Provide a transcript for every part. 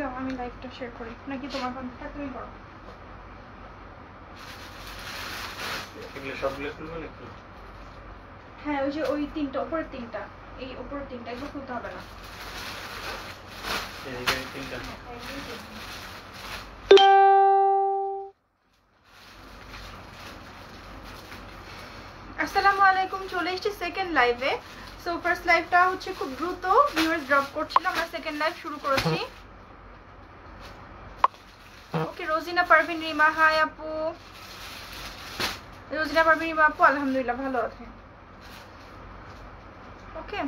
দাও আমি লাইভটা শেয়ার করি নাকি তোমার কন্ট্যাক্টটা তুমি করো? এগুলো সবগুলো খুলবো নাকি? হ্যাঁ ওই যে ওই তিনটা উপরের তিনটা, এই উপরের তিনটা এগুলো খুলতে হবে না। এদিকে তিনটা। আসসালামু আলাইকুম, চলে এসেছি সেকেন্ড লাইভে। সো ফার্স্ট লাইভটা হচ্ছে খুব দ্রুত ভিউয়ার্স ড্রপ করছিল, আমরা সেকেন্ড লাইভ শুরু করেছি। ওকে রোজিনা পারভিন রিমা, হাই আপু। রোজিনা পারভিন রিমা আপু আলহামদুলিল্লাহ ভালো আছে। ওকে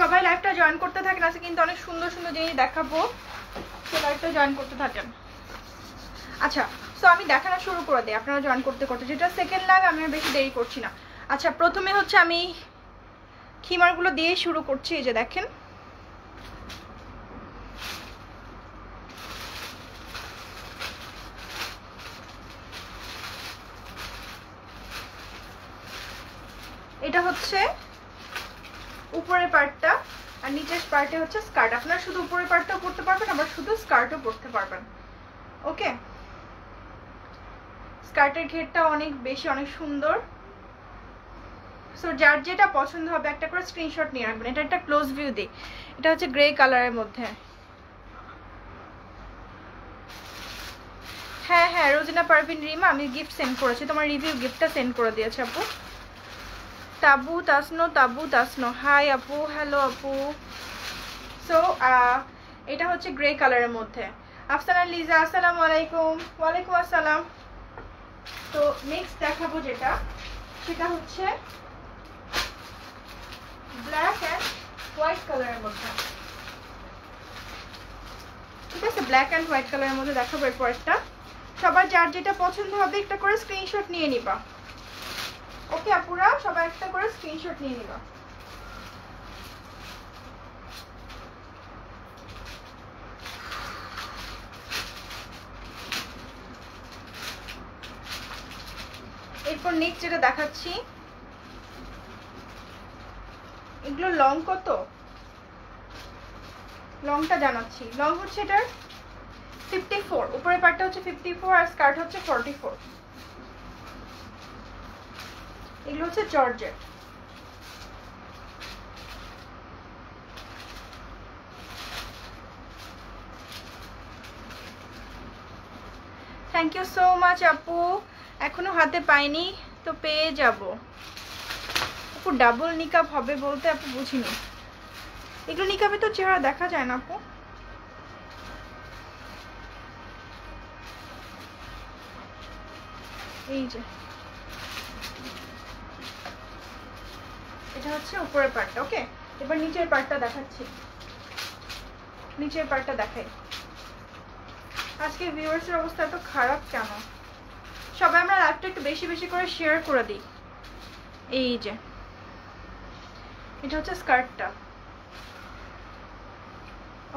সবাই লাইভটা জয়েন করতে থাকেন, আজকে কিন্তু অনেক সুন্দর সুন্দর জিনিস দেখাবো, তো লাইভটা জয়েন করতে থাকেন। আচ্ছা সো আমি দেখানো শুরু করে দিই, আপনারা জয়েন করতে করতে, যেটা সেকেন্ড লাইভ আমি আর বেশি দেরি করছি না। আচ্ছা প্রথমে হচ্ছে আমি খিমারগুলো দিয়ে শুরু করছি। এই যে দেখেন এটা হচ্ছে উপরের পার্টটা আর নিচের পার্টে হচ্ছে স্কার্ট। আপনারা শুধু উপরের পার্টটাও পরতে পারবেন, আবার শুধু স্কার্টও পরতে পারবেন। ওকে স্কার্টের ঘেরটা অনেক বেশি অনেক সুন্দর। সো যার যেটা পছন্দ হবে একটা করে স্ক্রিনশট নিয়ে রাখবেন। এটা একটা ক্লোজ ভিউ দিই, এটা হচ্ছে গ্রে কালারের মধ্যে। হ্যাঁ হ্যাঁ রোজিনা পারভিন রিমা আমি গিফট সেন্ড করেছি, তোমার রিভিউ গিফটটা সেন্ড করে দিয়েছে আপু। তাবু তাসনো হাই আপু, হ্যালো আপু। সো এটা হচ্ছে গ্রে কালারের মধ্যে। আফসানা লিজা আসসালামু আলাইকুম। ওয়ালাইকুম আসসালাম। তো নেক্সট দেখাবো যেটা, সেটা হচ্ছে ব্ল্যাক অ্যান্ড হোয়াইট কালারের মধ্যে। ঠিক আছে ব্ল্যাক অ্যান্ড হোয়াইট কালারের মধ্যে দেখাবো এরপর একটা। সবার যার যেটা পছন্দ হবে একটা করে স্ক্রিনশট নিয়ে নিবা। ওকে আপুরা সবাই একটা করে স্ক্রিনশট নিয়ে নিবা। এরপর নেক্সট যেটা দেখাচ্ছি, এগুলো লং কত, লংটা জানাচ্ছি। লং হচ্ছে এটার 54, উপরের পার্টটা হচ্ছে 54 আর স্কার্ট হচ্ছে 44। এগুলো হচ্ছে georgette. Thank you so much আপু, এখনো হাতে পাইনি তো পেয়ে যাব। আপু ডাবল নিকাব হবে বলতে আপু বুঝিনি, এগুলো নিকাবে তো চেহারা দেখা যায় না আপু। এই যে এটা হচ্ছে উপরের পার্টটা। ওকে এবার নিচের পার্টটা দেখাচ্ছি, নিচের পার্টটা দেখাই। আজকে ভিউয়ার্সের অবস্থা এত খারাপ কেন? সবাই আমরা লাইভটা একটু বেশি বেশি করে শেয়ার করে দিই। এই যে এটা হচ্ছে স্কার্টটা।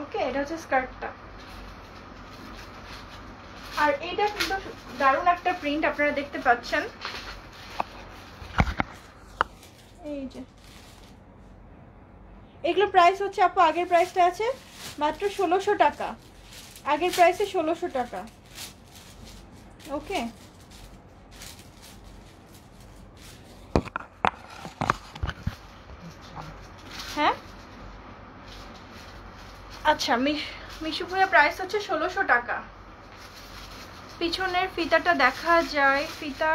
ওকে এটা হচ্ছে স্কার্টটা, আর এইটা কিন্তু দারুণ একটা প্রিন্ট আপনারা দেখতে পাচ্ছেন। এই যে এগুলো প্রাইস হচ্ছে আপু, আগের প্রাইসটা আছে মাত্র 1600 টাকা, আগের প্রাইসে 1600 টাকা। ওকে হ্যাঁ আচ্ছা মিশুপুয়া প্রাইস হচ্ছে 1600 টাকা। পিছনের ফিতাটা দেখা যায়, ফিতা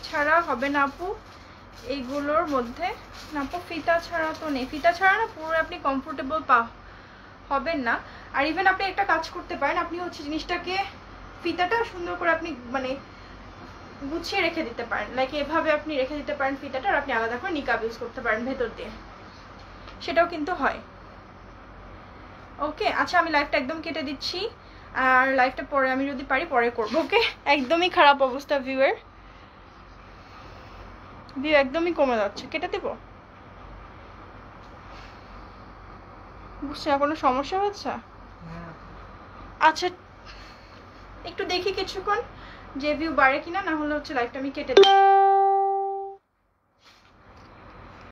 ছাড়া হবে না আপু এইগুলোর মধ্যে? না আপু ফিতা ছাড়া তো নেই, ফিতা ছাড়া না পুরো আপনি কমফোর্টেবল হবেন না। আর ইভেন আপনি একটা কাজ করতে পারেন, আপনি হচ্ছে জিনিসটাকে ফিতাটা সুন্দর করে আপনি মানে গুছিয়ে রেখে দিতে পারেন, লাইক এভাবে আপনি রেখে দিতে পারেন ফিতাটা, আর আপনি আলাদা করে নিকাব ইউজ করতে পারেন ভেতর দিয়ে, সেটাও কিন্তু হয়। ওকে আচ্ছা আমি লাইভটা একদম কেটে দিচ্ছি, আর লাইভটা পরে আমি যদি পারি পরে করবো। ওকে একদমই খারাপ অবস্থা ভিউয়ের, ভিউ একদমই কমে যাচ্ছে, কেটে দেবো। বুঝছি না কোনো সমস্যা হচ্ছে। আচ্ছা একটু দেখি কিছুক্ষণ, যে ভিউ বাড়ে কিনা, না হলে হচ্ছে লাইভটা আমি কেটে দেবো।